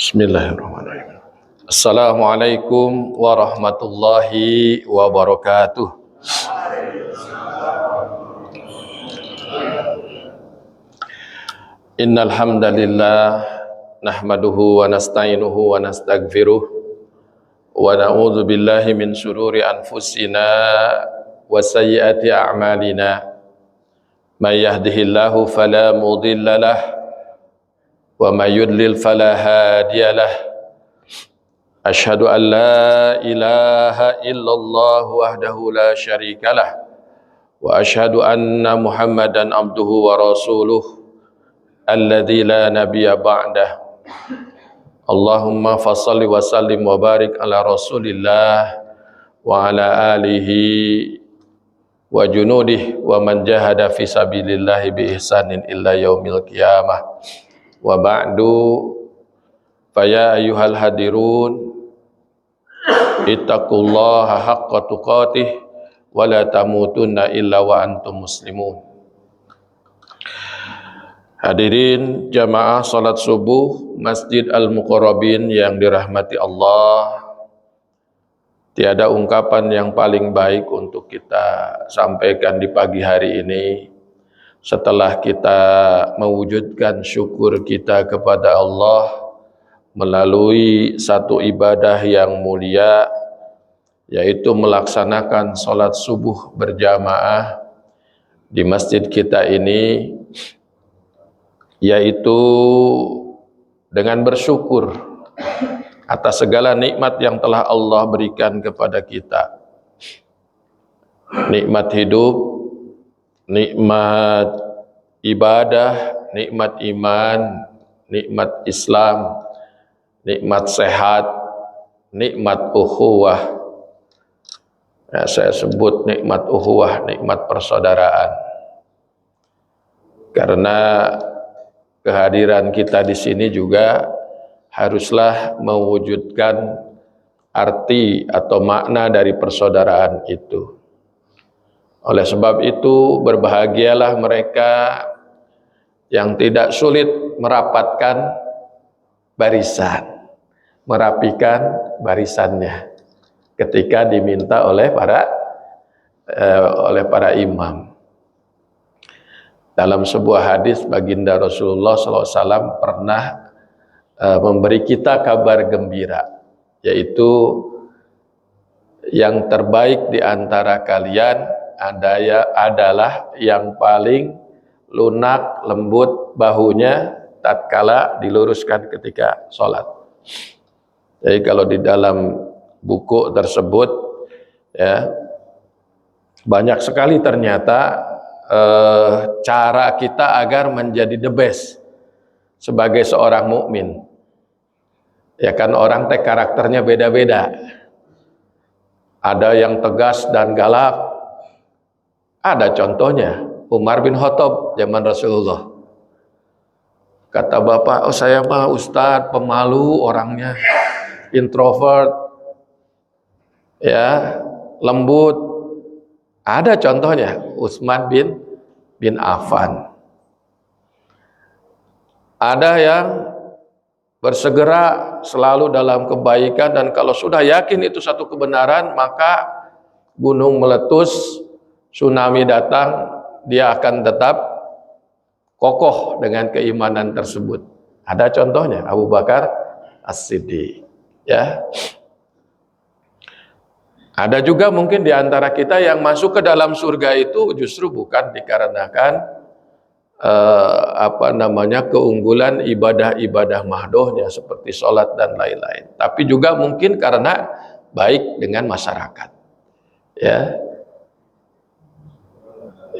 Bismillahirrahmanirrahim. Assalamualaikum warahmatullahi wabarakatuh. Innal hamdalillah nahmaduhu wa nasta'inuhu wa nastaghfiruh wa na'udzu billahi min syururi anfusina wa sayyiati a'malina. May yahdihillahu fala mudilla lahu wa may yudlil fala hadiyalah. Asyhadu an la ilaha illallah wahdahu la syarikalah wa asyhadu anna Muhammadan abduhu wa rasuluh alladzi la nabiyya ba'dah. Allahumma fassalli wa sallim wa barik ala Rasulillah wa ala alihi wa junudih wa man jahada fi sabilillahi bi ihsanin illa yaumil qiyamah. Wa ba'du faya ayyuhal hadirun ittaqullaha haqqa tuqatih wa la tamutunna illa wa antum muslimun. Hadirin jamaah salat subuh Masjid Al-Muqarrabin yang dirahmati Allah, tiada ungkapan yang paling baik untuk kita sampaikan di pagi hari ini setelah kita mewujudkan syukur kita kepada Allah melalui satu ibadah yang mulia, yaitu melaksanakan sholat subuh berjamaah di masjid kita ini, yaitu dengan bersyukur atas segala nikmat yang telah Allah berikan kepada kita. Nikmat hidup, nikmat ibadah, nikmat iman, nikmat Islam, nikmat sehat, nikmat ukhuwah. Ya, saya sebut nikmat ukhuwah, nikmat persaudaraan. Karena kehadiran kita di sini juga haruslah mewujudkan arti atau makna dari persaudaraan itu. Oleh sebab itu, berbahagialah mereka yang tidak sulit merapatkan barisan, merapikan barisannya ketika diminta oleh para imam. Dalam sebuah hadis, baginda Rasulullah SAW pernah memberi kita kabar gembira, yaitu yang terbaik di antara kalian adalah yang paling lunak, lembut bahunya tatkala diluruskan ketika sholat. Jadi kalau di dalam buku tersebut, ya, banyak sekali ternyata cara kita agar menjadi the best sebagai seorang mukmin. Ya kan, orang karakternya beda-beda. Ada yang tegas dan galak. Ada contohnya, Umar bin Khattab zaman Rasulullah. Kata bapak, oh saya mah ustadz pemalu orangnya, introvert, ya, lembut. Ada contohnya, Utsman bin Affan. Ada yang bersegera selalu dalam kebaikan, dan kalau sudah yakin itu satu kebenaran, maka gunung meletus, tsunami datang, dia akan tetap kokoh dengan keimanan tersebut. Ada contohnya, Abu Bakar As-Siddiq. Ya. Ada juga mungkin di antara kita yang masuk ke dalam surga itu justru bukan dikarenakan keunggulan ibadah-ibadah mahdohnya seperti sholat dan lain-lain, tapi juga mungkin karena baik dengan masyarakat. Ya.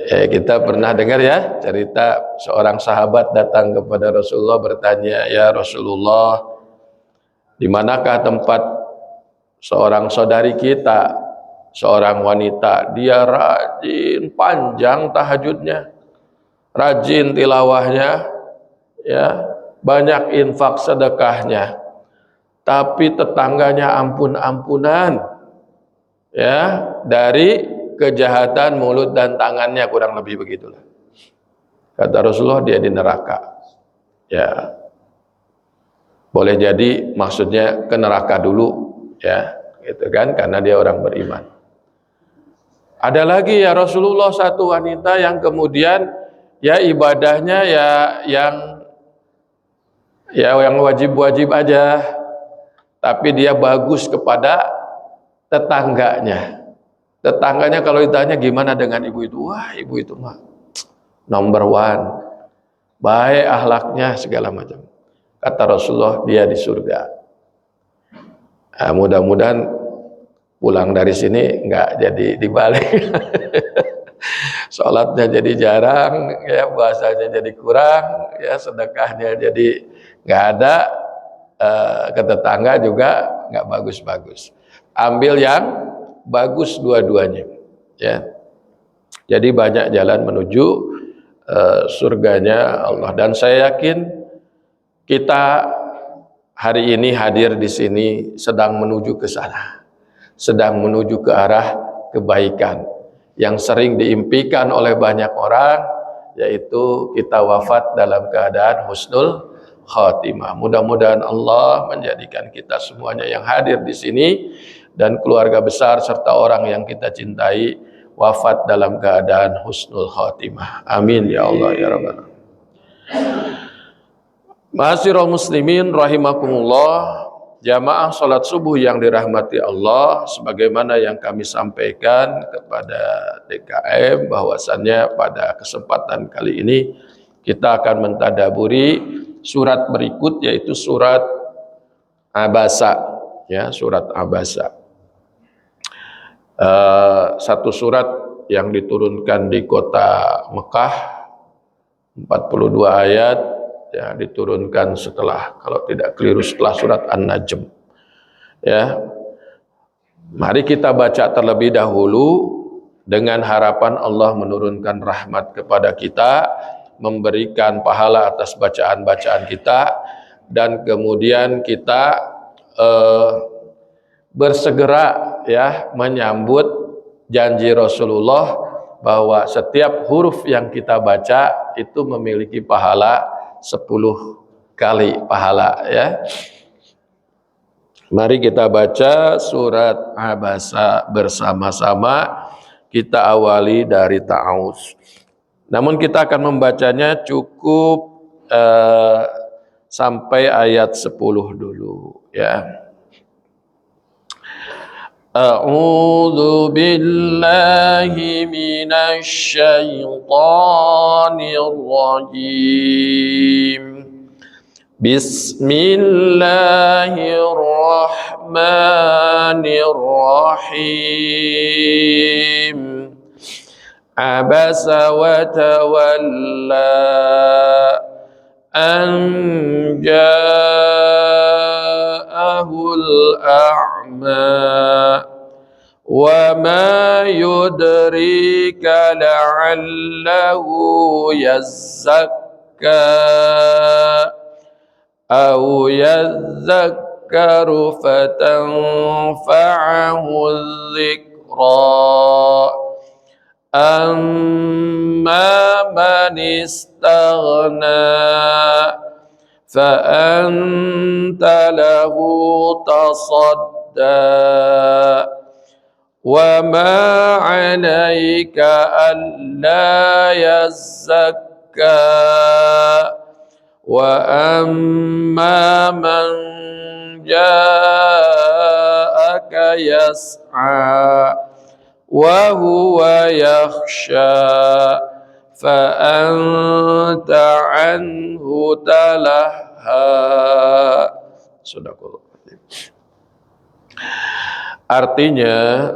Kita pernah dengar ya cerita seorang sahabat datang kepada Rasulullah bertanya, ya Rasulullah, di manakah tempat seorang saudari kita, seorang wanita, dia rajin panjang tahajudnya, rajin tilawahnya, ya, banyak infak sedekahnya, tapi tetangganya ampun-ampunan, ya, dari kejahatan mulut dan tangannya, kurang lebih begitulah. Kata Rasulullah, dia di neraka. Ya. Boleh jadi maksudnya ke neraka dulu, ya, gitu kan, karena dia orang beriman. Ada lagi ya Rasulullah satu wanita yang kemudian ya ibadahnya ya yang wajib-wajib aja, tapi dia bagus kepada tetangganya. Tetangganya kalau ditanya gimana dengan ibu itu, wah ibu itu mah number one, baik akhlaknya segala macam. Kata Rasulullah dia di surga. Nah, mudah-mudahan pulang dari sini nggak jadi dibalik. Sholatnya jadi jarang, ya bahasanya jadi kurang, ya sedekahnya jadi nggak ada, ke tetangga juga nggak bagus-bagus. Ambil yang bagus dua-duanya, ya. Jadi banyak jalan menuju surganya Allah, dan saya yakin kita hari ini hadir di sini sedang menuju ke sana, sedang menuju ke arah kebaikan yang sering diimpikan oleh banyak orang, yaitu kita wafat dalam keadaan husnul khatimah. Mudah-mudahan Allah menjadikan kita semuanya yang hadir di sini dan keluarga besar serta orang yang kita cintai wafat dalam keadaan husnul khatimah. Amin ya Allah ya Rabbal alamin. Ma'asyiral muslimin rahimakumullah, jamaah salat subuh yang dirahmati Allah, sebagaimana yang kami sampaikan kepada DKM bahwasannya pada kesempatan kali ini kita akan mentadaburi surat berikut, yaitu surat Abasa, ya, surat Abasa. Satu surat yang diturunkan di kota Mekah, 42 ayat, ya, diturunkan setelah, kalau tidak keliru, setelah surat An-Najm, ya. Mari kita baca terlebih dahulu dengan harapan Allah menurunkan rahmat kepada kita, memberikan pahala atas bacaan-bacaan kita, dan kemudian kita bersegera, ya, menyambut janji Rasulullah bahwa setiap huruf yang kita baca itu memiliki pahala 10 kali pahala, ya. Mari kita baca surat Abasa bersama-sama. Kita awali dari ta'awuz. Namun kita akan membacanya cukup sampai ayat 10 dulu, ya. A'udzu billahi minasy syaithanir rajim. Bismillahirrahmanirrahim. Abasa wa tawalla an ja'ahul a'ma wa ma yudrika la'allahu yazzakka aw yadhakkaru fatanfa'ahu dhikra amma man istaghna fa anta lahu tasadda wa ma 'alaika alla yazzakka wa amma man ja'aka yas'a wa huwa yakhsha fa anta anhu talaha. Sadaqallah. Artinya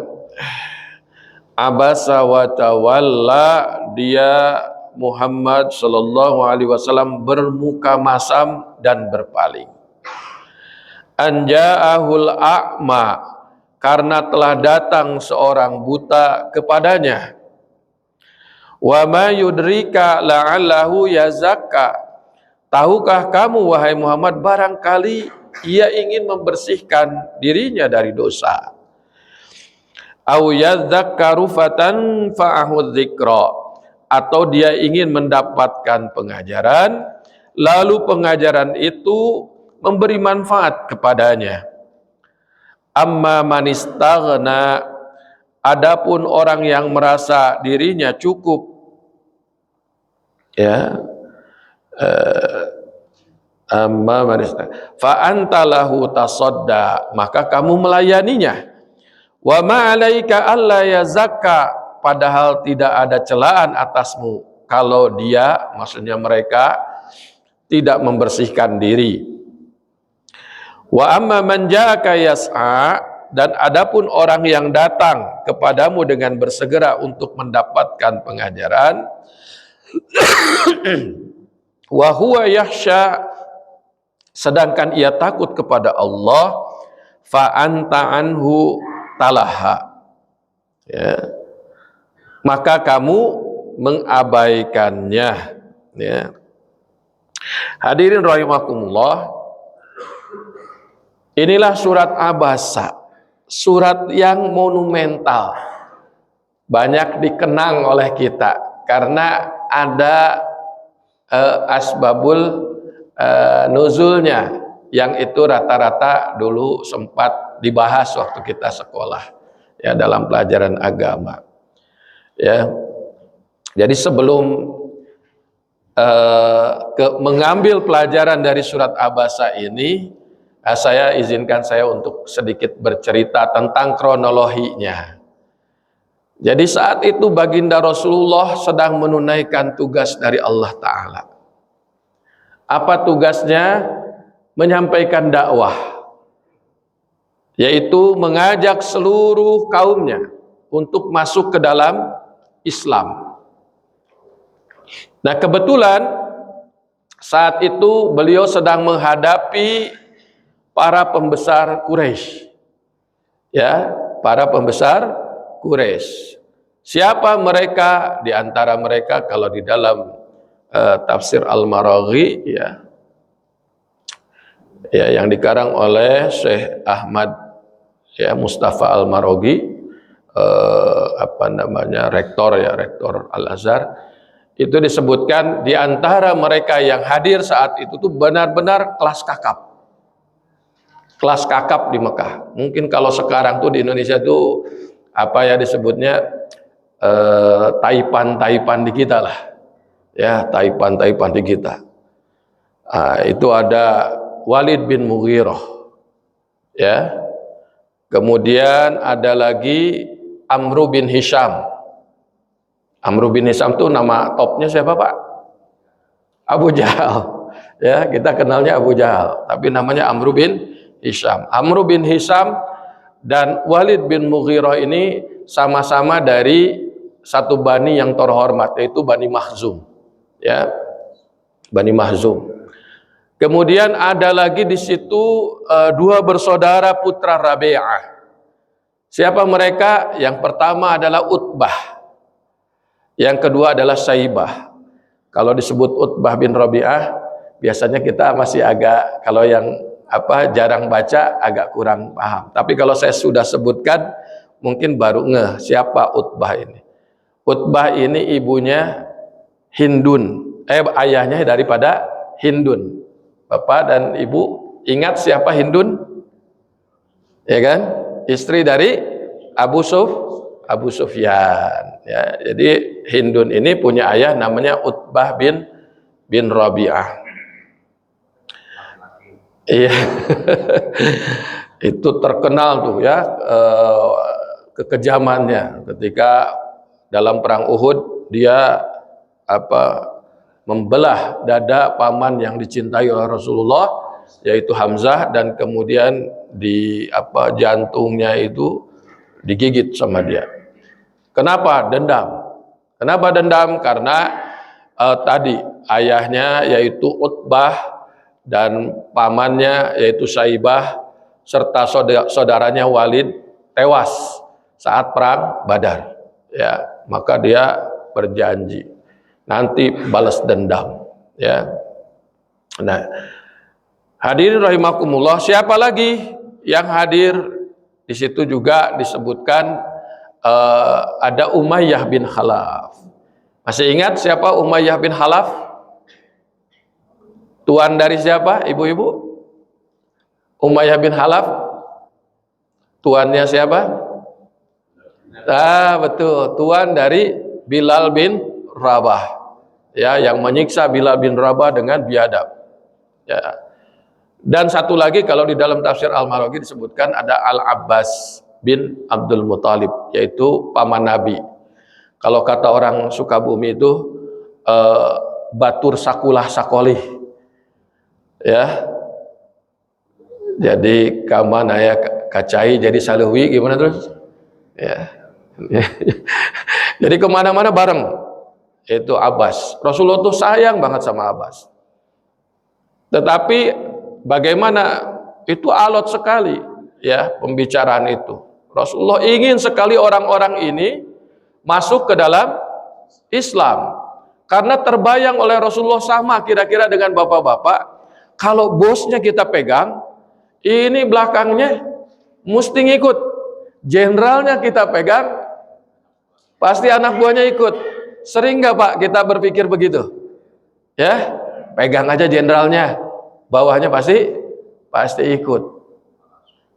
abasa wa tawalla, dia Muhammad sallallahu alaihi wasallam bermuka masam dan berpaling. Anja'ahul a'ma, karena telah datang seorang buta kepadanya. Wa ma yudrika la'allahu yazakka, tahukah kamu wahai Muhammad barangkali ia ingin membersihkan dirinya dari dosa. Au yadzakkaru fatanfa'ahu dzikra, atau dia ingin mendapatkan pengajaran, lalu pengajaran itu memberi manfaat kepadanya. Amma man istaghna, adapun orang yang merasa dirinya cukup, ya, amma man istaghna fa anta lahu tasadda, maka kamu melayaninya. Wa ma 'alaika alla yazakka, padahal tidak ada celaan atasmu kalau dia, maksudnya mereka, tidak membersihkan diri. Wa amma man ja'aka yas'a, dan adapun orang yang datang kepadamu dengan bersegera untuk mendapatkan pengajaran, wa huwa yakhsha, sedangkan ia takut kepada Allah, fa anta anhu talaha, ya, maka kamu mengabaikannya, ya. Hadirin rahimakumullah, inilah surat Abasa, surat yang monumental, banyak dikenang oleh kita karena ada asbabul nuzulnya, yang itu rata-rata dulu sempat dibahas waktu kita sekolah, ya, dalam pelajaran agama, ya. Jadi sebelum mengambil pelajaran dari surat Abasa ini, saya izinkan saya untuk sedikit bercerita tentang kronologinya. Jadi saat itu baginda Rasulullah sedang menunaikan tugas dari Allah Ta'ala. Apa tugasnya? Menyampaikan dakwah, yaitu mengajak seluruh kaumnya untuk masuk ke dalam Islam. Nah, kebetulan saat itu beliau sedang menghadapi para pembesar Quraisy, ya, para pembesar Quraisy. Siapa mereka? Di antara mereka, kalau di dalam tafsir Al-Maraghi, ya, yang dikarang oleh Syekh Ahmad, ya, Mustafa Al-Maraghi, rektor Al-Azhar, itu disebutkan di antara mereka yang hadir saat itu tuh benar-benar kelas kakap di Mekah. Mungkin kalau sekarang tuh di Indonesia tuh disebutnya taipan di kita lah, ya, taipan di kita. Itu ada Walid bin Mughirah, ya, kemudian ada lagi Amru bin Hisham. Amru bin Hisham tuh nama topnya siapa, Pak? Abu Jahal, ya, kita kenalnya Abu Jahal, tapi namanya Amru bin Hisham. Amru bin Hisham dan Walid bin Mughirah ini sama-sama dari satu bani yang terhormat, yaitu Bani Makhzum, ya, Bani Makhzum. Kemudian ada lagi di situ dua bersaudara putra Rabi'ah. Siapa mereka? Yang pertama adalah Utbah, yang kedua adalah Saibah. Kalau disebut Utbah bin Rabi'ah, biasanya kita masih agak, kalau yang jarang baca agak kurang paham. Tapi kalau saya sudah sebutkan, mungkin baru ngeh siapa Utbah ini. Utbah ini ibunya Hindun, ayahnya daripada Hindun. Bapak dan ibu ingat siapa Hindun? Ya kan? Istri dari Abu Sufyan, ya. Jadi Hindun ini punya ayah namanya Utbah bin Rabi'ah. Iya. Itu terkenal tuh, ya, kekejamannya ketika dalam perang Uhud dia membelah dada paman yang dicintai oleh Rasulullah, yaitu Hamzah, dan kemudian di jantungnya itu digigit sama dia. Kenapa? Dendam. Kenapa dendam? Karena tadi ayahnya yaitu Utbah dan pamannya yaitu Saibah serta saudaranya Walid tewas saat perang Badar. Ya, maka dia berjanji nanti balas dendam, ya. Nah, hadirin rahimakumullah, siapa lagi yang hadir di situ juga disebutkan ada Umayyah bin Khalaf. Masih ingat siapa Umayyah bin Khalaf? Tuan dari siapa, ibu-ibu? Umayyah bin Khalaf tuannya siapa? Betul, tuan dari Bilal bin Rabah. Ya, yang menyiksa Bilal bin Rabah dengan biadab. Ya. Dan satu lagi kalau di dalam tafsir Al-Maraghi disebutkan ada Al-Abbas bin Abdul Muthalib, yaitu paman Nabi. Kalau kata orang Sukabumi itu batur sakulah sakolih. Ya. Jadi kamana ya kacai jadi saluwi gimana terus? Ya. Jadi kemana-mana bareng. Itu Abbas. Rasulullah tuh sayang banget sama Abbas. Tetapi bagaimana itu alot sekali ya pembicaraan itu. Rasulullah ingin sekali orang-orang ini masuk ke dalam Islam. Karena terbayang oleh Rasulullah sama kira-kira dengan bapak-bapak, kalau bosnya kita pegang, ini belakangnya mesti ngikut. Jenderalnya kita pegang, pasti anak buahnya ikut. Sering nggak Pak kita berpikir begitu? Ya, pegang aja jenderalnya, bawahnya pasti ikut.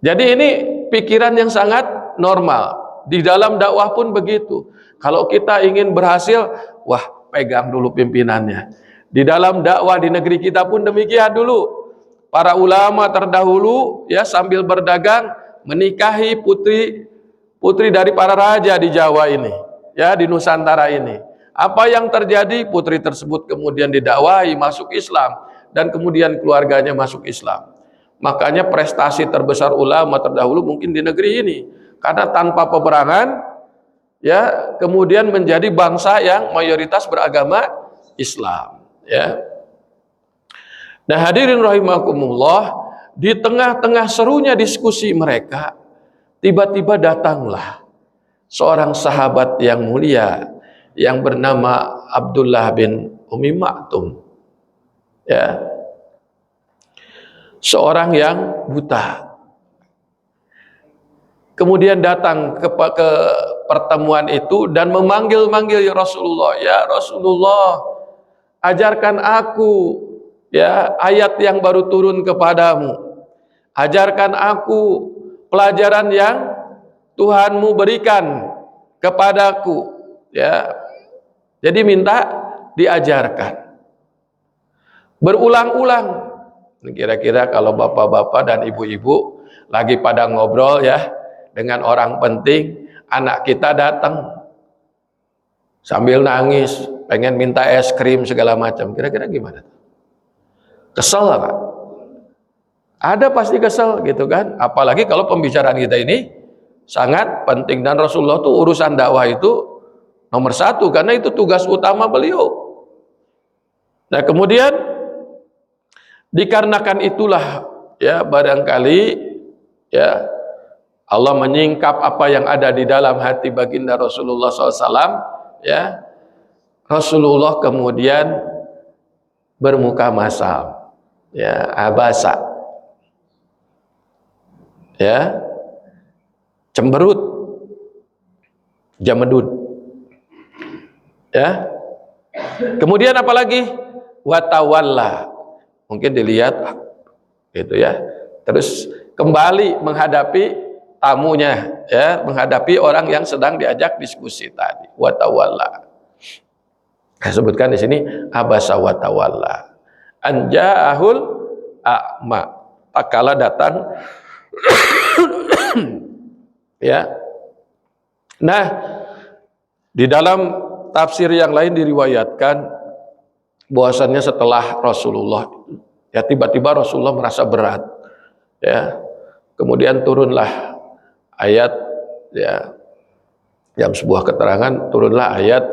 Jadi ini pikiran yang sangat normal. Di dalam dakwah pun begitu. Kalau kita ingin berhasil, wah pegang dulu pimpinannya. Di dalam dakwah di negeri kita pun demikian dulu. Para ulama terdahulu ya sambil berdagang menikahi putri dari para raja di Jawa ini, ya di Nusantara ini. Apa yang terjadi? Putri tersebut kemudian didakwahi masuk Islam dan kemudian keluarganya masuk Islam. Makanya prestasi terbesar ulama terdahulu mungkin di negeri ini, karena tanpa peperangan ya kemudian menjadi bangsa yang mayoritas beragama Islam, ya. Nah, hadirin rahimakumullah, di tengah-tengah serunya diskusi mereka, tiba-tiba datanglah seorang sahabat yang mulia yang bernama Abdullah bin Umi Maktum, ya, seorang yang buta. Kemudian datang ke pertemuan itu dan memanggil-manggil ya Rasulullah, ajarkan aku ya ayat yang baru turun kepadamu, ajarkan aku pelajaran yang Tuhanmu berikan kepadaku, ya. Jadi minta diajarkan berulang-ulang. Kira-kira kalau bapak-bapak dan ibu-ibu lagi pada ngobrol ya dengan orang penting, anak kita datang sambil nangis, pengen minta es krim segala macam, kira-kira gimana? Kesel Pak? Ada pasti kesel gitu kan, apalagi kalau pembicaraan kita ini sangat penting dan Rasulullah tuh urusan dakwah itu nomor satu karena itu tugas utama beliau. Nah kemudian dikarenakan itulah ya barangkali ya Allah menyingkap apa yang ada di dalam hati baginda Rasulullah SAW, ya. Rasulullah kemudian bermuka masam, ya, abasa, ya, cemberut, jamedud, ya. Kemudian apalagi watawalla, mungkin dilihat gitu ya, terus kembali menghadapi tamunya, ya, menghadapi orang yang sedang diajak diskusi tadi. Watawalla. Saya sebutkan di sini abasa watawalla. Anja'ahul a'ma. Tak kala datang ya. Nah, di dalam tafsir yang lain diriwayatkan bahwasannya setelah Rasulullah ya tiba-tiba Rasulullah merasa berat, ya. Kemudian turunlah ayat, ya, yang sebuah keterangan turunlah ayat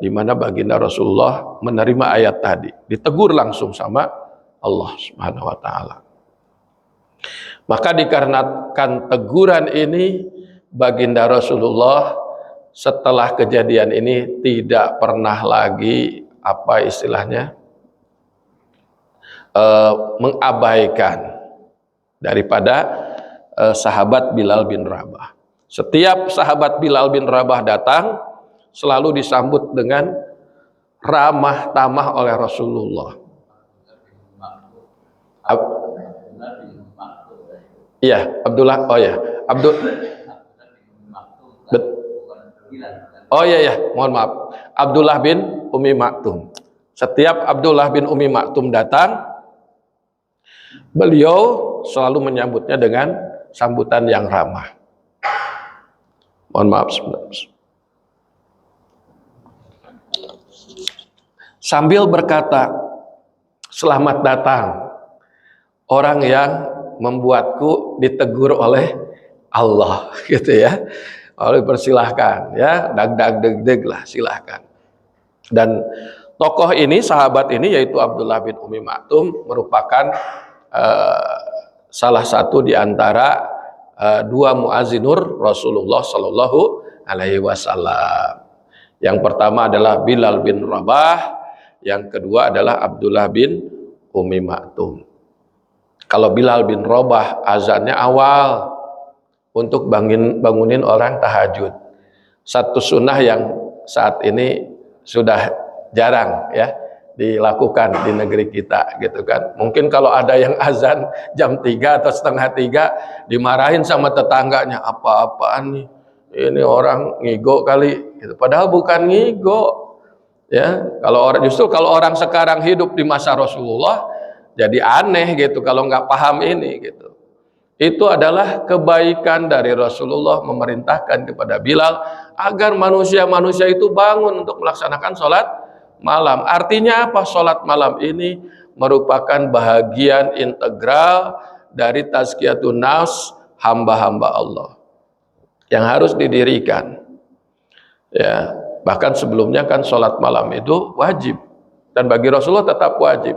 di mana baginda Rasulullah menerima ayat tadi, ditegur langsung sama Allah Subhanahu wa taala. Maka dikarenakan teguran ini baginda Rasulullah setelah kejadian ini tidak pernah lagi apa istilahnya mengabaikan daripada sahabat Bilal bin Rabah. Setiap sahabat Bilal bin Rabah datang selalu disambut dengan ramah tamah oleh Rasulullah. Iya, Abdullah. Oh ya, Abdul. Oh iya ya, mohon maaf. Abdullah bin Umi Maktum. Setiap Abdullah bin Umi Maktum datang, beliau selalu menyambutnya dengan sambutan yang ramah. Mohon maaf sebentar. Sambil berkata, selamat datang orang yang membuatku ditegur oleh Allah, gitu ya. Oleh persilahkan ya, dag deg lah, silahkan. Dan tokoh ini, sahabat ini yaitu Abdullah bin Umi Maktum merupakan salah satu di antara dua muazzinur Rasulullah Shallallahu Alaihi Wasallam. Yang pertama adalah Bilal bin Rabah, yang kedua adalah Abdullah bin Umi Maktum. Kalau Bilal bin Rabah azannya awal untuk bangunin orang tahajud. Satu sunnah yang saat ini sudah jarang ya dilakukan di negeri kita gitu kan. Mungkin kalau ada yang azan jam 3 atau setengah 3 dimarahin sama tetangganya, apa-apaan nih, ini orang ngigo kali gitu. Padahal bukan ngigo ya. Justru kalau orang sekarang hidup di masa Rasulullah jadi aneh gitu kalau nggak paham ini gitu. Itu adalah kebaikan dari Rasulullah memerintahkan kepada Bilal agar manusia-manusia itu bangun untuk melaksanakan sholat malam. Artinya apa? Sholat malam ini merupakan bahagian integral dari tazkiyatun nafs hamba-hamba Allah yang harus didirikan. Ya, bahkan sebelumnya kan sholat malam itu wajib dan bagi Rasulullah tetap wajib.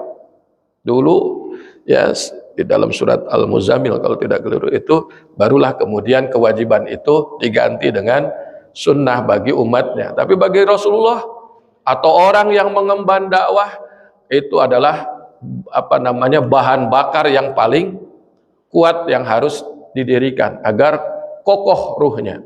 Dulu ya di dalam surat Al-Muzammil kalau tidak keliru itu barulah kemudian kewajiban itu diganti dengan sunnah bagi umatnya. Tapi bagi Rasulullah atau orang yang mengemban dakwah itu adalah bahan bakar yang paling kuat yang harus didirikan agar kokoh ruhnya.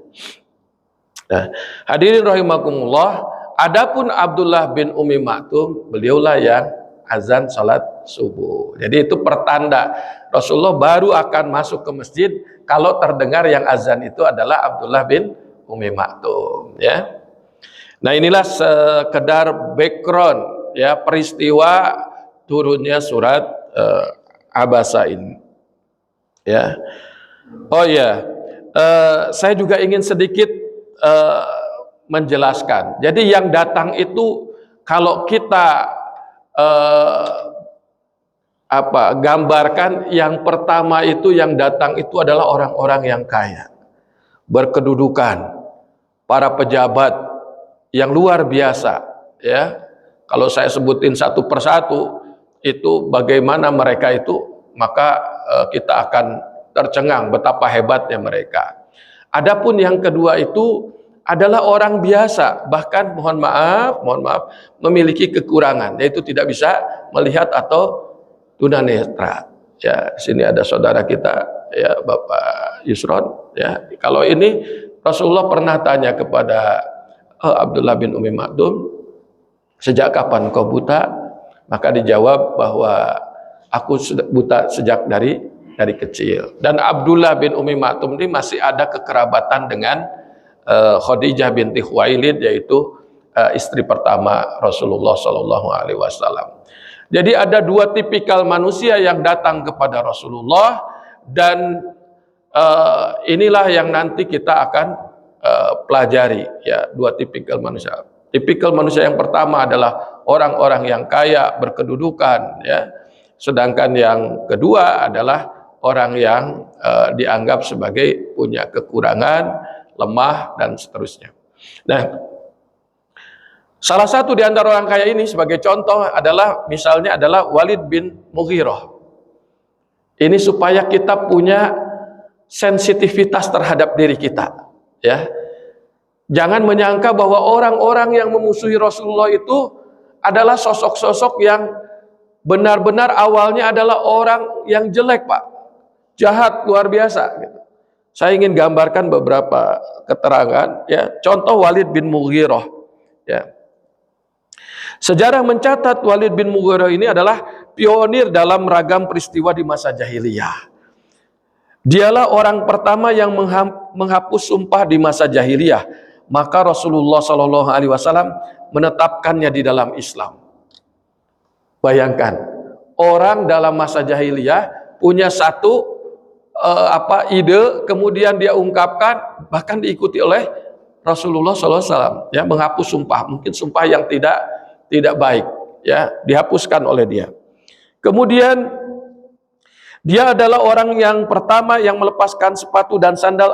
Nah, hadirin rahimakumullah, adapun Abdullah bin Umi Maktum, beliaulah yang azan salat subuh. Jadi itu pertanda Rasulullah baru akan masuk ke masjid kalau terdengar yang azan itu adalah Abdullah bin Umi Maktum ya. Nah, inilah sekedar background ya peristiwa turunnya surat Abasa ini. Ya. Oh ya, saya juga ingin sedikit menjelaskan. Jadi yang datang itu kalau kita gambarkan, yang pertama itu yang datang itu adalah orang-orang yang kaya, berkedudukan, para pejabat yang luar biasa ya. Kalau saya sebutin satu persatu itu bagaimana mereka itu, maka kita akan tercengang betapa hebatnya mereka. Adapun yang kedua itu adalah orang biasa, bahkan mohon maaf memiliki kekurangan, yaitu tidak bisa melihat atau tunanetra. Ya, sini ada saudara kita ya, Bapak Yusron ya. Kalau ini Rasulullah pernah tanya kepada Abdullah bin Umi Maktum, sejak kapan kau buta? Maka dijawab bahwa aku sudah buta sejak dari kecil. Dan Abdullah bin Umi Maktum ini masih ada kekerabatan dengan Khadijah binti Khuwailid, yaitu istri pertama Rasulullah Shallallahu Alaihi Wasallam. Jadi ada dua tipikal manusia yang datang kepada Rasulullah, dan inilah yang nanti kita akan pelajari ya, dua tipikal manusia. Tipikal manusia yang pertama adalah orang-orang yang kaya, berkedudukan ya. Sedangkan yang kedua adalah orang yang dianggap sebagai punya kekurangan, lemah dan seterusnya. Nah, salah satu di antara orang kaya ini sebagai contoh adalah misalnya adalah Walid bin Mughirah. Ini supaya kita punya sensitivitas terhadap diri kita ya. Jangan menyangka bahwa orang-orang yang memusuhi Rasulullah itu adalah sosok-sosok yang benar-benar awalnya adalah orang yang jelek, Pak. Jahat luar biasa gitu. Saya ingin gambarkan beberapa keterangan ya. Contoh Walid bin Mughirah ya. Sejarah mencatat Walid bin Mughirah ini adalah pionir dalam ragam peristiwa di masa jahiliyah. Dialah orang pertama yang menghapus sumpah di masa jahiliyah. Maka Rasulullah Shallallahu Alaihi Wasallam menetapkannya di dalam Islam. Bayangkan, orang dalam masa jahiliyah punya satu ide, kemudian dia ungkapkan, bahkan diikuti oleh Rasulullah SAW, ya, menghapus sumpah, mungkin sumpah yang tidak baik, ya, dihapuskan oleh dia. Kemudian dia adalah orang yang pertama yang melepaskan sepatu dan sandal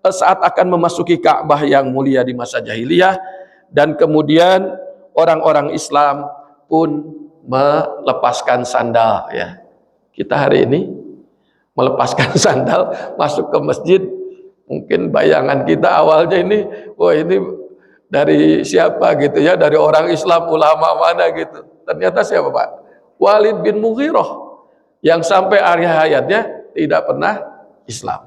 saat akan memasuki Ka'bah yang mulia di masa jahiliyah, dan kemudian orang-orang Islam pun melepaskan sandal, ya. Kita hari ini melepaskan sandal masuk ke masjid, mungkin bayangan kita awalnya ini, wah ini dari siapa gitu ya, dari orang Islam, ulama mana gitu. Ternyata siapa, Pak? Walid bin Mughirah, yang sampai akhir hayatnya tidak pernah Islam,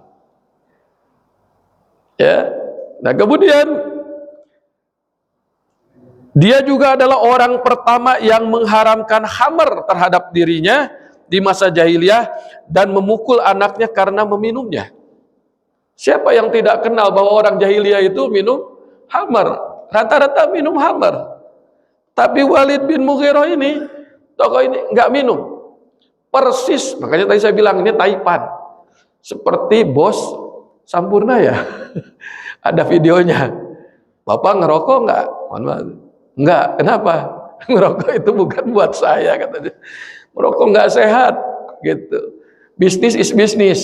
ya. Nah, kemudian dia juga adalah orang pertama yang mengharamkan khamr terhadap dirinya di masa jahiliyah dan memukul anaknya karena meminumnya. Siapa yang tidak kenal bahwa orang jahiliyah itu minum khamr? Rata-rata minum khamr. Tapi Walid bin Mughirah ini, tokoh ini nggak minum. Persis, makanya tadi saya bilang ini taipan. Seperti bos Sampurna, ya. Ada videonya. Bapak ngerokok nggak? Enggak. Kenapa? Ngerokok itu bukan buat saya, katanya. Merokok nggak sehat, gitu. Bisnis is bisnis,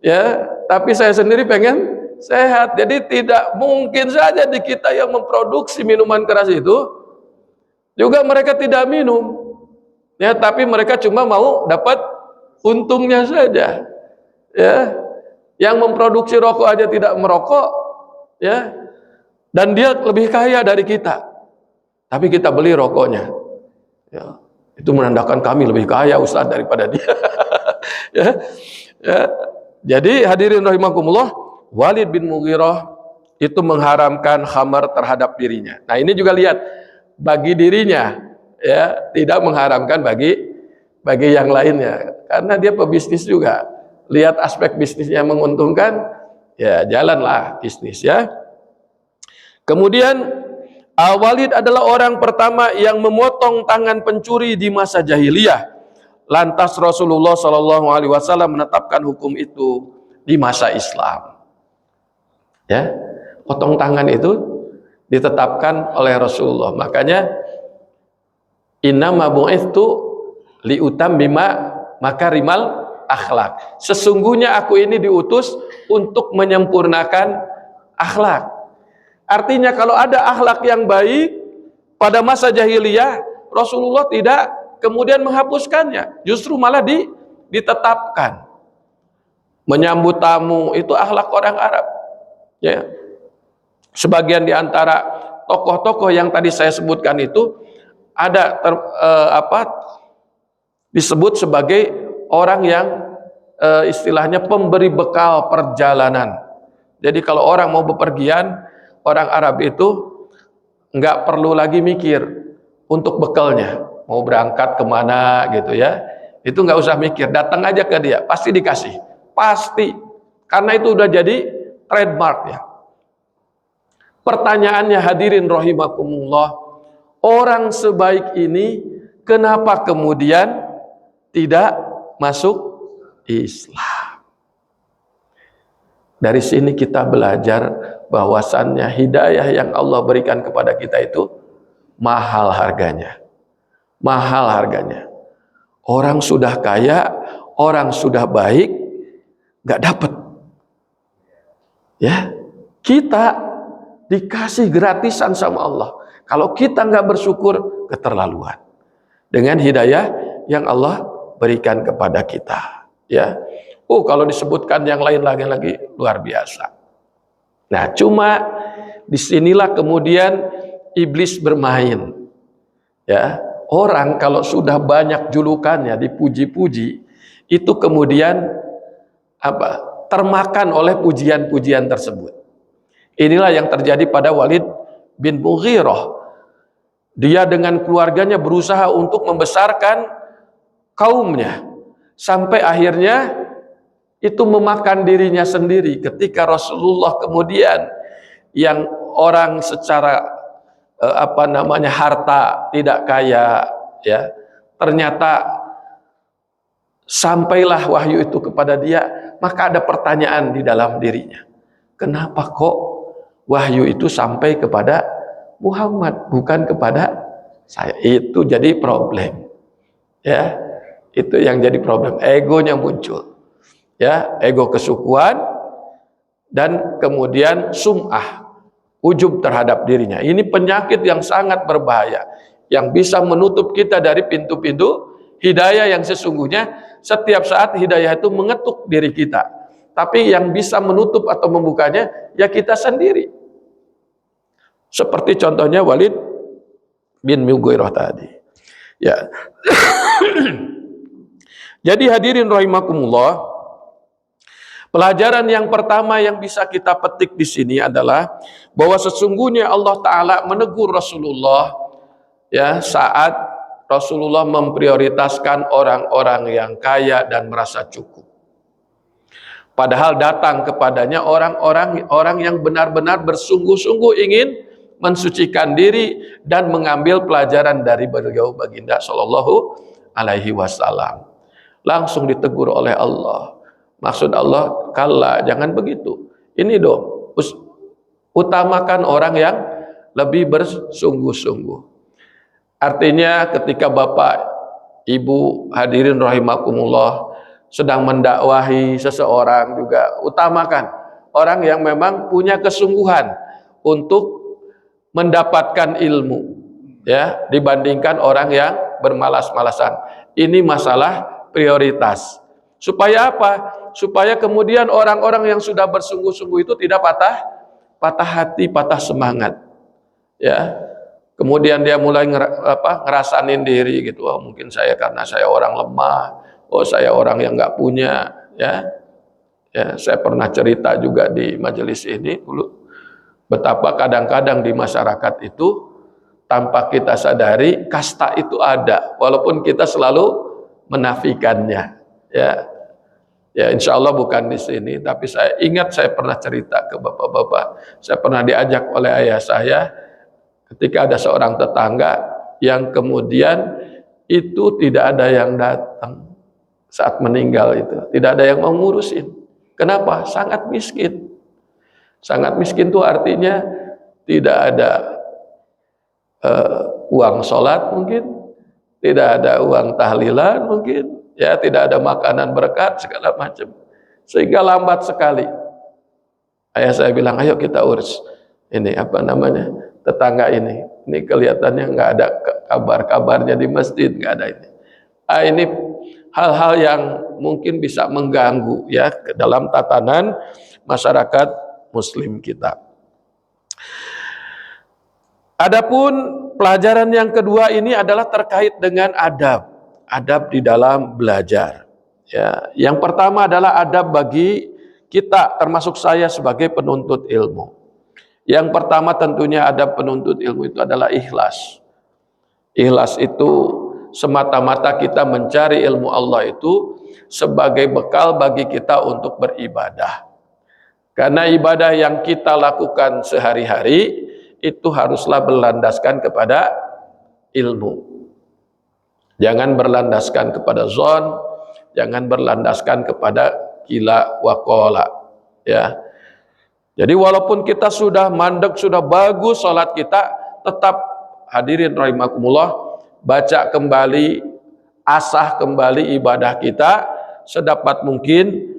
ya. Tapi saya sendiri pengen sehat. Jadi tidak mungkin saja di kita yang memproduksi minuman keras itu juga mereka tidak minum, ya. Tapi mereka cuma mau dapat untungnya saja, ya. Yang memproduksi rokok aja tidak merokok, ya. Dan dia lebih kaya dari kita, tapi kita beli rokoknya, ya. Itu menandakan kami lebih kaya, Ustaz, daripada dia. Ya, ya. Jadi hadirin rahimakumullah, Walid bin Mughirah itu mengharamkan khamar terhadap dirinya. Nah, ini juga lihat, bagi dirinya, ya, tidak mengharamkan bagi yang lainnya, karena dia pebisnis juga. Lihat aspek bisnisnya menguntungkan, ya jalanlah bisnis, ya. Kemudian Walid adalah orang pertama yang memotong tangan pencuri di masa jahiliyah. Lantas Rasulullah Shallallahu Alaihi Wasallam menetapkan hukum itu di masa Islam. Ya, potong tangan itu ditetapkan oleh Rasulullah. Makanya innama bu'itsu liutammima makarimal akhlak. Sesungguhnya aku ini diutus untuk menyempurnakan akhlak. Artinya kalau ada akhlak yang baik pada masa jahiliyah, Rasulullah tidak kemudian menghapuskannya, justru malah ditetapkan. Menyambut tamu itu akhlak orang Arab, ya. Sebagian di antara tokoh-tokoh yang tadi saya sebutkan itu ada disebut sebagai orang yang istilahnya pemberi bekal perjalanan. Jadi kalau orang mau bepergian, orang Arab itu nggak perlu lagi mikir untuk bekalnya, mau berangkat kemana gitu, ya. Itu nggak usah mikir, datang aja ke dia, pasti dikasih, pasti, karena itu udah jadi trademark, ya. Pertanyaannya hadirin rahimakumullah, orang sebaik ini kenapa kemudian tidak masuk Islam? Dari sini kita belajar bahwasannya hidayah yang Allah berikan kepada kita itu mahal harganya. Mahal harganya. Orang sudah kaya, orang sudah baik, nggak dapat. Ya, kita dikasih gratisan sama Allah. Kalau kita nggak bersyukur, keterlaluan dengan hidayah yang Allah berikan kepada kita, ya. Kalau disebutkan yang lain lagi luar biasa. Nah, cuma disinilah kemudian iblis bermain, ya. Orang kalau sudah banyak julukannya, dipuji-puji, itu kemudian termakan oleh pujian-pujian tersebut. Inilah yang terjadi pada Walid bin Mughirah. Dia dengan keluarganya berusaha untuk membesarkan kaumnya, sampai akhirnya itu memakan dirinya sendiri ketika Rasulullah kemudian yang orang secara harta tidak kaya, ya, ternyata sampailah wahyu itu kepada dia, maka ada pertanyaan di dalam dirinya. Kenapa kok wahyu itu sampai kepada Muhammad bukan kepada saya? Itu jadi problem. Ya, itu yang jadi problem, egonya muncul. Ya, ego kesukuan dan kemudian sum'ah, ujub terhadap dirinya. Ini penyakit yang sangat berbahaya yang bisa menutup kita dari pintu-pintu hidayah yang sesungguhnya. Setiap saat hidayah itu mengetuk diri kita, tapi yang bisa menutup atau membukanya ya kita sendiri. Seperti contohnya Walid bin Mughirah tadi. Ya. Jadi hadirin rahimakumullah, pelajaran yang pertama yang bisa kita petik di sini adalah bahwa sesungguhnya Allah Ta'ala menegur Rasulullah, ya, saat Rasulullah memprioritaskan orang-orang yang kaya dan merasa cukup. Padahal datang kepadanya orang-orang yang benar-benar bersungguh-sungguh ingin mensucikan diri dan mengambil pelajaran dari beliau baginda Shallallahu Alaihi Wasallam. Langsung ditegur oleh Allah. Maksud Allah, kalla, jangan begitu. Ini dong, utamakan orang yang lebih bersungguh-sungguh. Artinya ketika Bapak, Ibu, hadirin rahimakumullah, sedang mendakwahi seseorang juga utamakan orang yang memang punya kesungguhan untuk mendapatkan ilmu, ya, dibandingkan orang yang bermalas-malasan. Ini masalah prioritas. Supaya apa? Supaya kemudian orang-orang yang sudah bersungguh-sungguh itu tidak patah hati, patah semangat. Ya. Kemudian dia mulai ngerasain diri gitu. Oh, mungkin saya karena saya orang lemah. Oh, saya orang yang nggak punya, ya. Ya, saya pernah cerita juga di majelis ini dulu betapa kadang-kadang di masyarakat itu tanpa kita sadari kasta itu ada, walaupun kita selalu menafikannya. Ya, ya, insya Allah bukan di sini, tapi saya ingat saya pernah cerita ke bapak-bapak. Saya pernah diajak oleh ayah saya ketika ada seorang tetangga yang kemudian itu tidak ada yang datang saat meninggal itu, tidak ada yang mau ngurusin. Kenapa? Sangat miskin. Sangat miskin itu artinya tidak ada uang sholat mungkin, tidak ada uang tahlilan mungkin, ya, tidak ada makanan berkat segala macam, sehingga lambat sekali. Ayah saya bilang, ayo kita urus ini tetangga ini kelihatannya nggak ada kabar-kabarnya di masjid, nggak ada ini. Ini hal-hal yang mungkin bisa mengganggu, ya, ke dalam tatanan masyarakat Muslim kita. Adapun pelajaran yang kedua ini adalah terkait dengan adab di dalam belajar. Ya, yang pertama adalah adab bagi kita, termasuk saya sebagai penuntut ilmu. Yang pertama tentunya adab penuntut ilmu itu adalah ikhlas. Ikhlas itu semata-mata kita mencari ilmu Allah itu sebagai bekal bagi kita untuk beribadah. Karena ibadah yang kita lakukan sehari-hari itu haruslah berlandaskan kepada ilmu. Jangan berlandaskan kepada zon, jangan berlandaskan kepada kila wa qala, ya. Jadi walaupun kita sudah mandek, sudah bagus salat kita, tetap hadirin rahimakumullah, baca kembali, asah kembali ibadah kita sedapat mungkin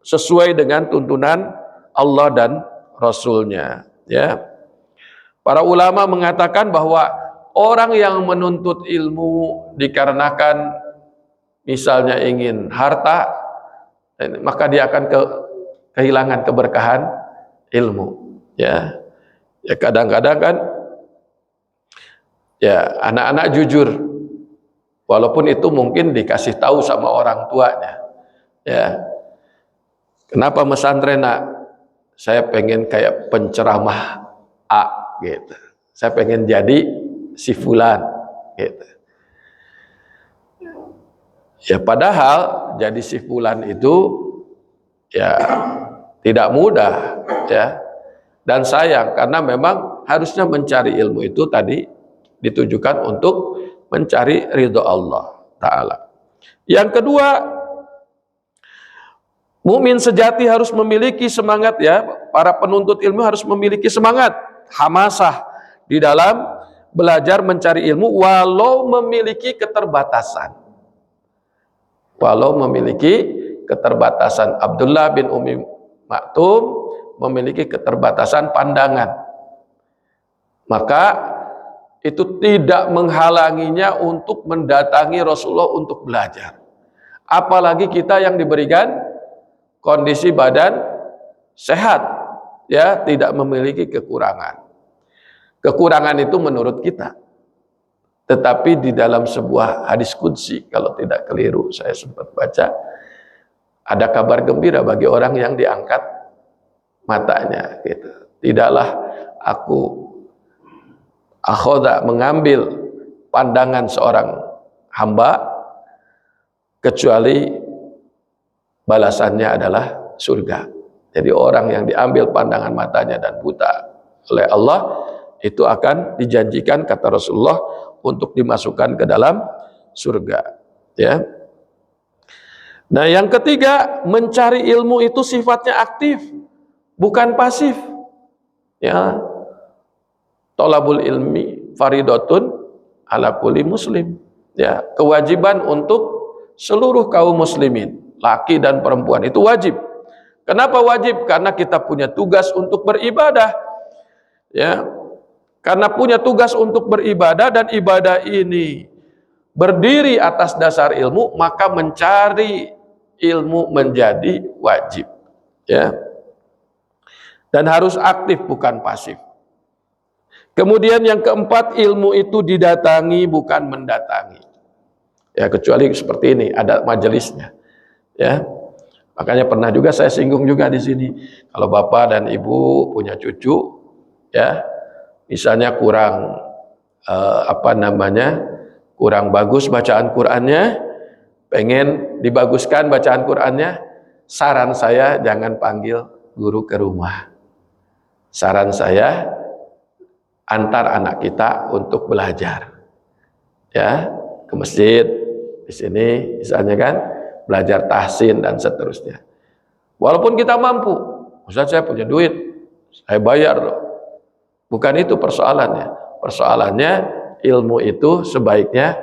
sesuai dengan tuntunan Allah dan Rasulnya, ya. Para ulama mengatakan bahwa orang yang menuntut ilmu dikarenakan misalnya ingin harta, maka dia akan kehilangan keberkahan ilmu, ya. Ya, kadang-kadang kan, ya, anak-anak jujur walaupun itu mungkin dikasih tahu sama orang tuanya, ya. Kenapa mesantren, nak? Saya pengen kayak penceramah A gitu. Saya pengen jadi si fulan gitu. Ya, padahal jadi si fulan itu ya tidak mudah ya, dan sayang karena memang harusnya mencari ilmu itu tadi ditujukan untuk mencari ridho Allah Ta'ala. Yang kedua, mukmin sejati harus memiliki semangat ya, para penuntut ilmu harus memiliki semangat, hamasah di dalam belajar mencari ilmu walau memiliki keterbatasan. Walau memiliki keterbatasan. Abdullah bin Umi Maktum memiliki keterbatasan pandangan. Maka itu tidak menghalanginya untuk mendatangi Rasulullah untuk belajar. Apalagi kita yang diberikan kondisi badan sehat, ya, tidak memiliki kekurangan. Kekurangan itu menurut kita. Tetapi di dalam sebuah hadis qudsi, kalau tidak keliru, saya sempat baca, ada kabar gembira bagi orang yang diangkat matanya. Gitu. Tidaklah aku akhoda mengambil pandangan seorang hamba, kecuali balasannya adalah surga. Jadi orang yang diambil pandangan matanya dan buta oleh Allah, itu akan dijanjikan, kata Rasulullah, untuk dimasukkan ke dalam surga. Ya. Nah, yang ketiga, mencari ilmu itu sifatnya aktif, bukan pasif. Ya, tolabul ilmi faridatun ala kulli muslim. Ya, kewajiban untuk seluruh kaum muslimin, laki dan perempuan, itu wajib. Kenapa wajib? Karena kita punya tugas untuk beribadah. Ya, karena punya tugas untuk beribadah dan ibadah ini berdiri atas dasar ilmu, maka mencari ilmu menjadi wajib. Ya. Dan harus aktif, bukan pasif. Kemudian yang keempat, ilmu itu didatangi bukan mendatangi. Ya, kecuali seperti ini, ada majelisnya. Ya. Makanya pernah juga saya singgung juga di sini. Kalau bapak dan ibu punya cucu, ya, misalnya kurang kurang bagus bacaan Qur'annya, pengen dibaguskan bacaan Qur'annya, saran saya jangan panggil guru ke rumah. Saran saya antar anak kita untuk belajar, ya, ke masjid di sini misalnya kan, belajar tahsin dan seterusnya. Walaupun kita mampu, Ustaz saya punya duit, saya bayar loh. Bukan itu persoalannya. Persoalannya ilmu itu sebaiknya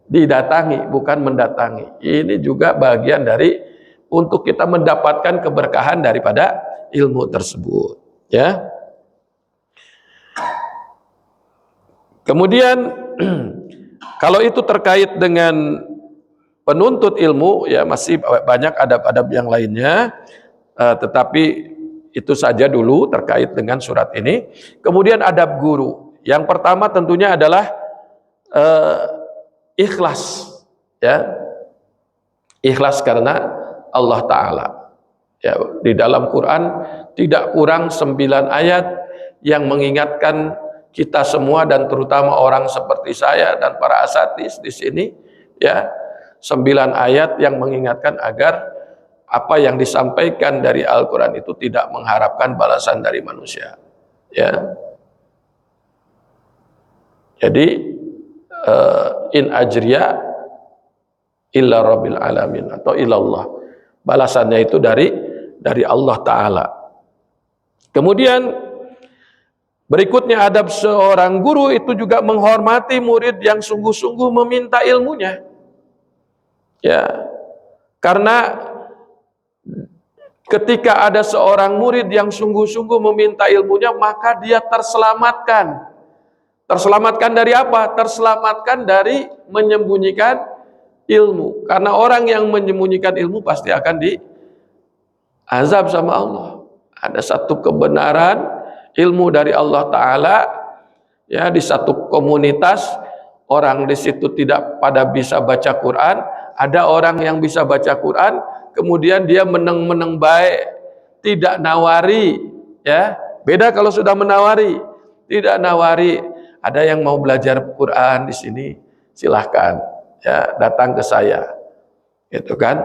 didatangi, bukan mendatangi. Ini juga bagian dari untuk kita mendapatkan keberkahan daripada ilmu tersebut. Ya. Kemudian kalau itu terkait dengan penuntut ilmu, ya masih banyak adab-adab yang lainnya, tetapi itu saja dulu terkait dengan surat ini. Kemudian adab guru. Yang pertama tentunya adalah ikhlas, ya. Ikhlas karena Allah Ta'ala. Ya, di dalam Quran tidak kurang 9 ayat yang mengingatkan kita semua dan terutama orang seperti saya dan para asatis di sini, ya. 9 ayat yang mengingatkan agar apa yang disampaikan dari Al-Quran itu tidak mengharapkan balasan dari manusia. Ya. Jadi in ajriya illa rabbil alamin, atau ilallah. Balasannya itu dari Allah Ta'ala. Kemudian berikutnya adab seorang guru itu juga menghormati murid yang sungguh-sungguh meminta ilmunya. Ya. Karena ketika ada seorang murid yang sungguh-sungguh meminta ilmunya, maka dia terselamatkan. Terselamatkan dari apa? Terselamatkan dari menyembunyikan ilmu. Karena orang yang menyembunyikan ilmu pasti akan diazab sama Allah. Ada satu kebenaran ilmu dari Allah Ta'ala, ya, di satu komunitas, orang di situ tidak pada bisa baca Quran, ada orang yang bisa baca Quran, kemudian dia meneng-meneng baik, tidak nawari, ya. Beda kalau sudah menawari, tidak nawari. Ada yang mau belajar Quran di sini, silahkan, ya, datang ke saya, gitu kan.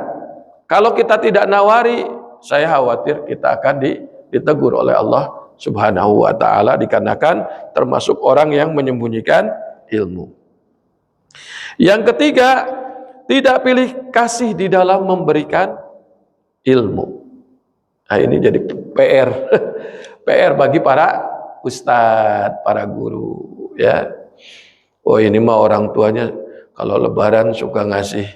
Kalau kita tidak nawari, saya khawatir kita akan ditegur oleh Allah Subhanahu wa taala dikarenakan termasuk orang yang menyembunyikan ilmu. Yang ketiga, tidak pilih kasih di dalam memberikan ilmu. Nah, ini jadi PR. PR bagi para ustadz, para guru, ya. Oh, ini mah orang tuanya kalau lebaran suka ngasih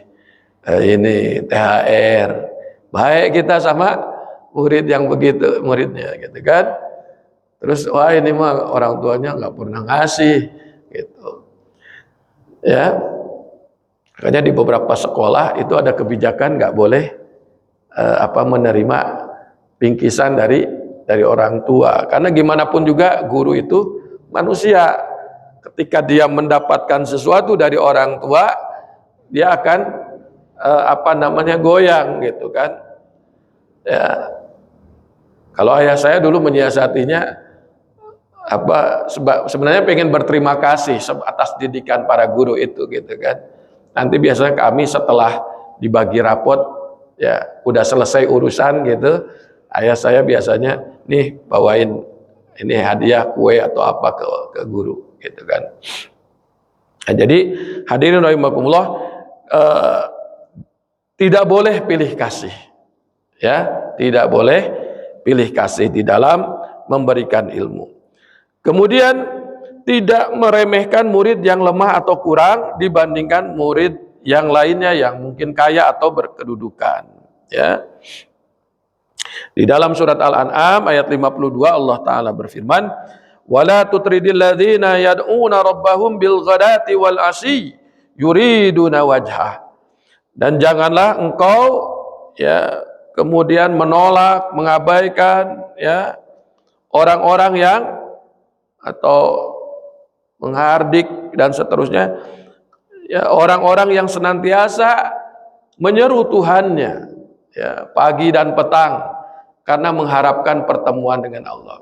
ini THR. Baik kita sama murid yang begitu, muridnya gitu kan. Terus wah ini mah orang tuanya nggak pernah ngasih gitu. Ya. Makanya di beberapa sekolah itu ada kebijakan nggak boleh menerima bingkisan dari orang tua. Karena gimana pun juga guru itu manusia. Ketika dia mendapatkan sesuatu dari orang tua, dia akan goyang gitu kan. Ya. Kalau ayah saya dulu menyiasatinya sebenarnya pengen berterima kasih atas didikan para guru itu gitu kan. Nanti biasanya kami setelah dibagi rapot ya udah selesai urusan gitu, ayah saya biasanya nih bawain ini hadiah kue atau apa ke guru gitu kan. Nah, jadi hadirin rahimakumullah, tidak boleh pilih kasih, ya, tidak boleh pilih kasih di dalam memberikan ilmu. Kemudian tidak meremehkan murid yang lemah atau kurang dibandingkan murid yang lainnya yang mungkin kaya atau berkedudukan, ya. Di dalam surat Al-An'am ayat 52 Allah taala berfirman, "Wala tutridil ladzina yad'una rabbahum bil ghadati wal 'ashyi yuriduna wajhah." Dan janganlah engkau ya kemudian menolak, mengabaikan ya orang-orang yang atau menghardik dan seterusnya ya orang-orang yang senantiasa menyeru Tuhannya ya pagi dan petang karena mengharapkan pertemuan dengan Allah,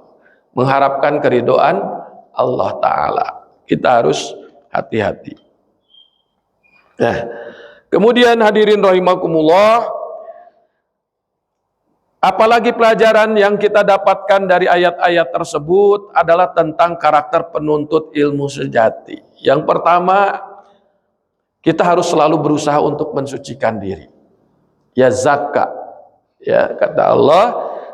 mengharapkan keridhaan Allah taala. Kita harus hati-hati. Nah, kemudian hadirin rahimakumullah, apalagi pelajaran yang kita dapatkan dari ayat-ayat tersebut adalah tentang karakter penuntut ilmu sejati. Yang pertama, kita harus selalu berusaha untuk mensucikan diri. Ya zakat. Ya, kata Allah,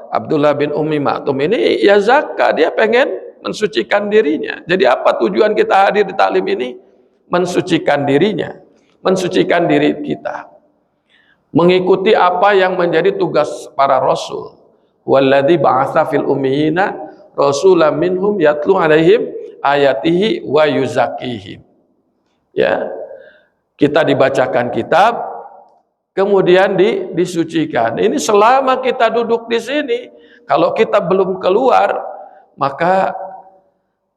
Abdullah bin Ummi Maktum ini ya zakat, dia pengen mensucikan dirinya. Jadi apa tujuan kita hadir di taklim ini? Mensucikan dirinya, mensucikan diri kita. Mengikuti apa yang menjadi tugas para rasul. Walladzi ba'atsa fil ummiyina rasulan minhum yatlu 'alaihim ayatihi wa yuzakkihim. Ya. Kita dibacakan kitab, kemudian disucikan. Ini selama kita duduk di sini, kalau kita belum keluar, maka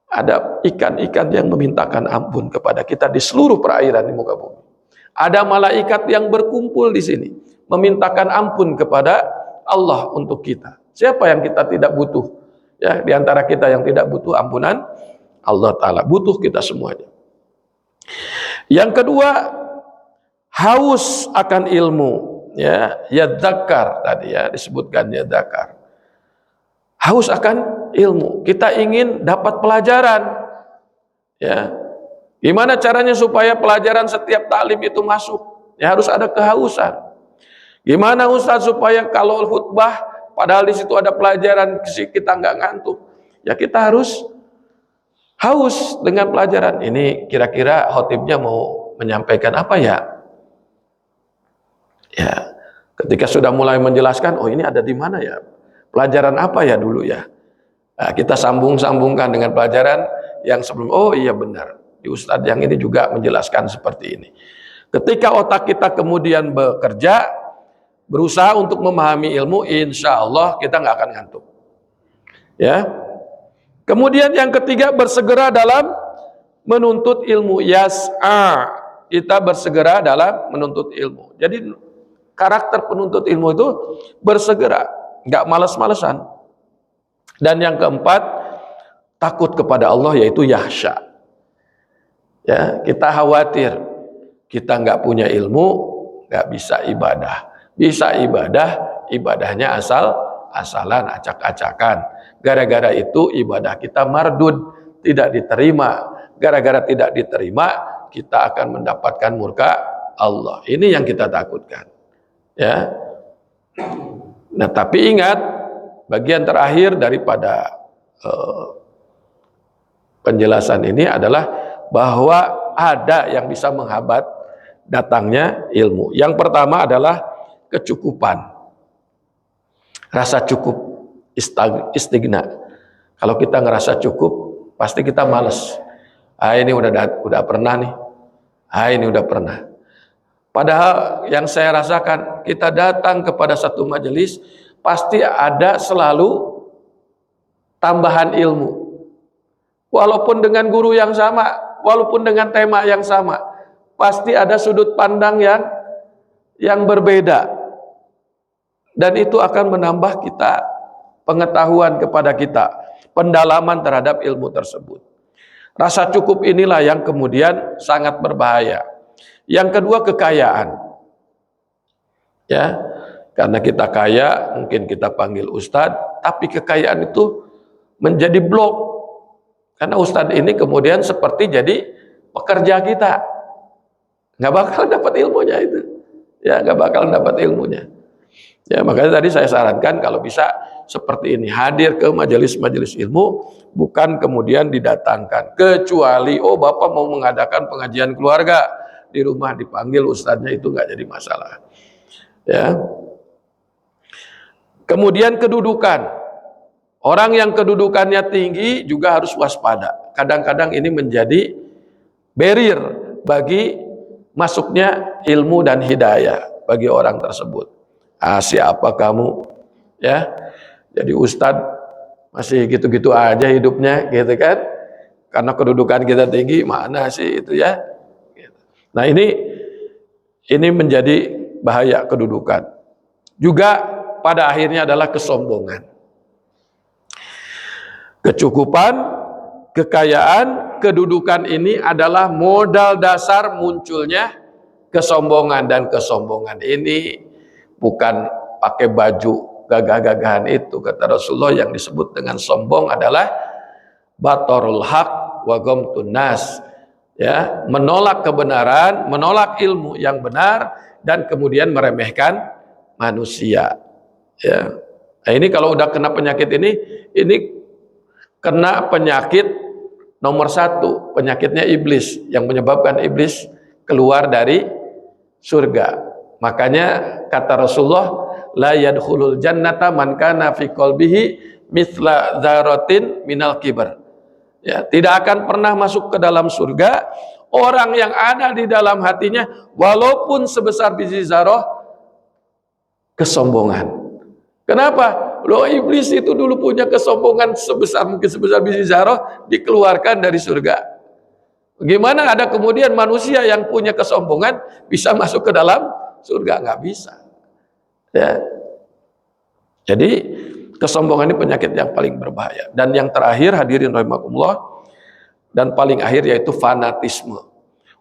ada ikan-ikan yang memintakan ampun kepada kita di seluruh perairan di muka bumi. Ada malaikat yang berkumpul di sini memintakan ampun kepada Allah untuk kita. Siapa yang kita tidak butuh? Ya, di antara kita yang tidak butuh ampunan Allah taala, butuh kita semuanya. Yang kedua, haus akan ilmu, ya, yadzakar tadi ya disebutkan yadzakar. Haus akan ilmu. Kita ingin dapat pelajaran. Ya. Gimana caranya supaya pelajaran setiap taklim itu masuk? Ya harus ada kehausan. Gimana Ustaz supaya kalau khutbah padahal di situ ada pelajaran kita nggak ngantuk? Ya kita harus haus dengan pelajaran. Ini kira-kira khotibnya mau menyampaikan apa ya? Ya, ketika sudah mulai menjelaskan, oh ini ada di mana ya? Pelajaran apa ya dulu ya? Nah, kita sambung-sambungkan dengan pelajaran yang sebelum. Oh iya benar. Di Ustadz yang ini juga menjelaskan seperti ini. Ketika otak kita kemudian bekerja, berusaha untuk memahami ilmu, insya Allah kita nggak akan ngantuk. Ya. Kemudian yang ketiga, bersegera dalam menuntut ilmu. Yas'a, kita bersegera dalam menuntut ilmu. Jadi karakter penuntut ilmu itu bersegera, nggak malas-malesan. Dan yang keempat, takut kepada Allah, yaitu yahsya. Ya, kita khawatir kita nggak punya ilmu, nggak bisa ibadah. Bisa ibadah, ibadahnya asal-asalan, acak-acakan. Gara-gara itu ibadah kita mardud, tidak diterima. Gara-gara tidak diterima, kita akan mendapatkan murka Allah. Ini yang kita takutkan. Ya. Nah, tapi ingat, bagian terakhir daripada penjelasan ini adalah bahwa ada yang bisa menghambat datangnya ilmu. Yang pertama adalah kecukupan, rasa cukup, istigna. Kalau kita ngerasa cukup, pasti kita males. Ini udah pernah nih. Ini udah pernah. Padahal yang saya rasakan, kita datang kepada satu majelis, pasti ada selalu tambahan ilmu. Walaupun dengan guru yang sama, walaupun dengan tema yang sama, pasti ada sudut pandang yang berbeda. Dan itu akan menambah kita pengetahuan kepada kita, pendalaman terhadap ilmu tersebut. Rasa cukup inilah yang kemudian sangat berbahaya. Yang kedua, kekayaan. Ya, karena kita kaya, mungkin kita panggil ustadz, tapi kekayaan itu menjadi blok. Karena ustadz ini kemudian seperti jadi pekerja kita. Nggak bakal dapat ilmunya itu. Ya, nggak bakal dapat ilmunya. Ya, makanya tadi saya sarankan kalau bisa seperti ini, hadir ke majelis-majelis ilmu, bukan kemudian didatangkan. Kecuali, Bapak mau mengadakan pengajian keluarga, di rumah dipanggil ustadznya, itu nggak jadi masalah. Ya. Kemudian kedudukan. Orang yang kedudukannya tinggi juga harus waspada. Kadang-kadang ini menjadi barrier bagi masuknya ilmu dan hidayah bagi orang tersebut. Siapa kamu? Ya. Jadi ustadz masih gitu-gitu aja hidupnya, gitu kan? Karena kedudukan kita tinggi, mana sih itu ya? Nah, ini menjadi bahaya kedudukan. Juga pada akhirnya adalah kesombongan. Kecukupan, kekayaan, kedudukan ini adalah modal dasar munculnya kesombongan. Dan kesombongan ini bukan pakai baju gagah-gagahan itu. Kata Rasulullah, yang disebut dengan sombong adalah batorul haq wa ghamtun nas. Ya, menolak kebenaran, menolak ilmu yang benar, dan kemudian meremehkan manusia. Ya. Nah, ini kalau udah kena penyakit ini kena penyakit nomor 1, penyakitnya iblis, yang menyebabkan iblis keluar dari surga. Makanya kata Rasulullah, la yadkhulul jannata man kana fi qalbihi mithla dzaratin minal kibr. Ya, tidak akan pernah masuk ke dalam surga orang yang ada di dalam hatinya walaupun sebesar biji zarah kesombongan. Kenapa? Loh, iblis itu dulu punya kesombongan mungkin sebesar biji zarah, dikeluarkan dari surga. Gimana ada kemudian manusia yang punya kesombongan bisa masuk ke dalam surga? Nggak bisa. Ya. Jadi kesombongan ini penyakit yang paling berbahaya. Dan yang terakhir, hadirin rahimakumullah, dan paling akhir yaitu fanatisme.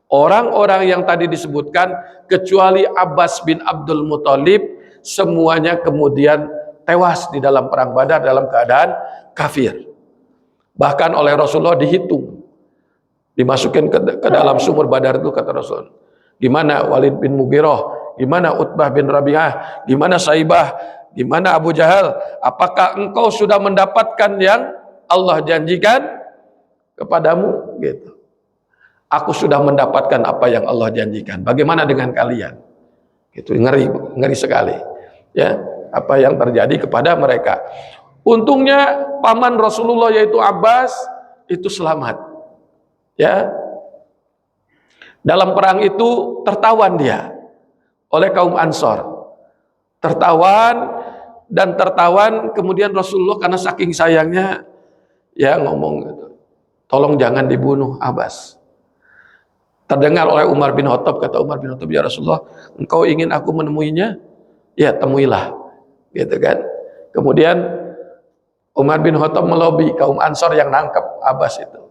Orang-orang yang tadi disebutkan, kecuali Abbas bin Abdul Muthalib, semuanya kemudian tewas di dalam perang Badar dalam keadaan kafir. Bahkan oleh Rasulullah dihitung, dimasukin ke dalam sumur Badar itu, kata Rasul. Gimana Walid bin Mughirah, gimana Utbah bin Rabi'ah, gimana Saibah, gimana Abu Jahal, apakah engkau sudah mendapatkan yang Allah janjikan kepadamu? Gitu. Aku sudah mendapatkan apa yang Allah janjikan. Bagaimana dengan kalian? Gitu, ngeri sekali. Ya, apa yang terjadi kepada mereka. Untungnya paman Rasulullah yaitu Abbas itu selamat. Ya. Dalam perang itu tertawan dia oleh kaum Ansor. Tertawan, kemudian Rasulullah karena saking sayangnya ya ngomong gitu, tolong jangan dibunuh Abbas. Terdengar oleh Umar bin Khattab, kata Umar bin Khattab, ya Rasulullah, engkau ingin aku menemuinya? Ya, temuilah, gitu kan. Kemudian Umar bin Khattab melobi kaum Ansor yang nangkep Abbas itu,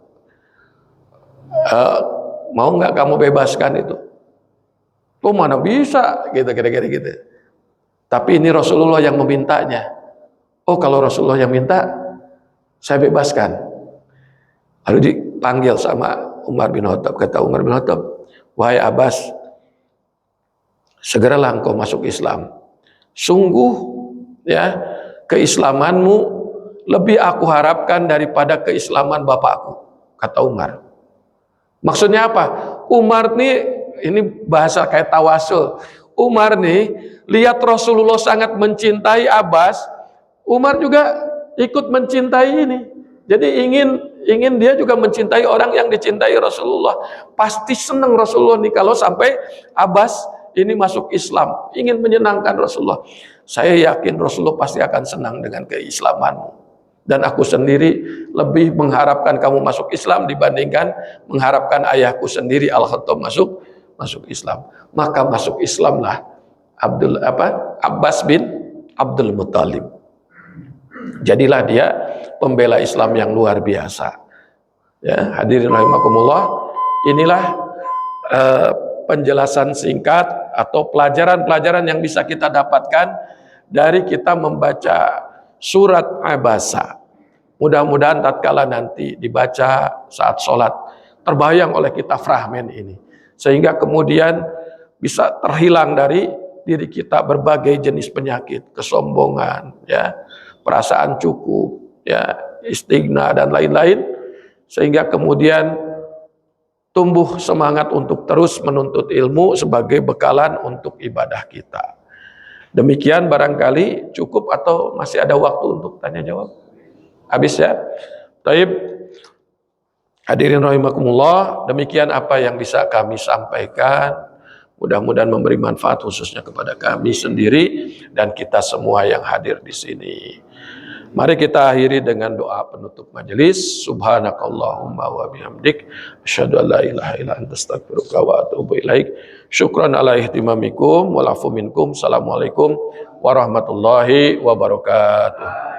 mau nggak kamu bebaskan itu? Oh, mana bisa, gitu, kira-kira gitu. Tapi ini Rasulullah yang memintanya. Oh, kalau Rasulullah yang minta, saya bebaskan. Lalu dipanggil sama Umar bin Khattab. Kata Umar bin Khattab, wahai Abbas, segeralah engkau masuk Islam. Sungguh ya, keislamanmu lebih aku harapkan daripada keislaman bapakku, kata Umar. Maksudnya apa? Umar nih, ini bahasa kayak tawasul. Umar nih lihat Rasulullah sangat mencintai Abbas, Umar juga ikut mencintai ini. Jadi ingin dia juga mencintai orang yang dicintai Rasulullah. Pasti senang Rasulullah nih kalau sampai Abbas ini masuk Islam, ingin menyenangkan Rasulullah. Saya yakin Rasulullah pasti akan senang dengan keislamanmu. Dan aku sendiri lebih mengharapkan kamu masuk Islam dibandingkan mengharapkan ayahku sendiri Al-Khattab masuk Islam. Maka masuk Islamlah Abbas bin Abdul Muttalib. Jadilah dia pembela Islam yang luar biasa. Ya, hadirin rahimakumullah, inilah penjelasan singkat atau pelajaran-pelajaran yang bisa kita dapatkan dari kita membaca surat Abasa. Mudah-mudahan tatkala nanti dibaca saat sholat terbayang oleh kita fragmen ini, sehingga kemudian bisa terhilang dari diri kita berbagai jenis penyakit, kesombongan, ya, perasaan cukup, ya, istighna dan lain-lain, sehingga kemudian tumbuh semangat untuk terus menuntut ilmu sebagai bekalan untuk ibadah kita. Demikian barangkali cukup atau masih ada waktu untuk tanya jawab? Habis ya? Taib. Hadirin rahimakumullah, demikian apa yang bisa kami sampaikan. Mudah-mudahan memberi manfaat khususnya kepada kami sendiri dan kita semua yang hadir di sini. Mari kita akhiri dengan doa penutup majelis. Subhanakallahumma wa bihamdik, asyhadu an la ilaha illa anta astaghfiruka wa atubu ilaik. Syukran ala ihtimamikum wal afu minkum. Assalamualaikum warahmatullahi wabarakatuh.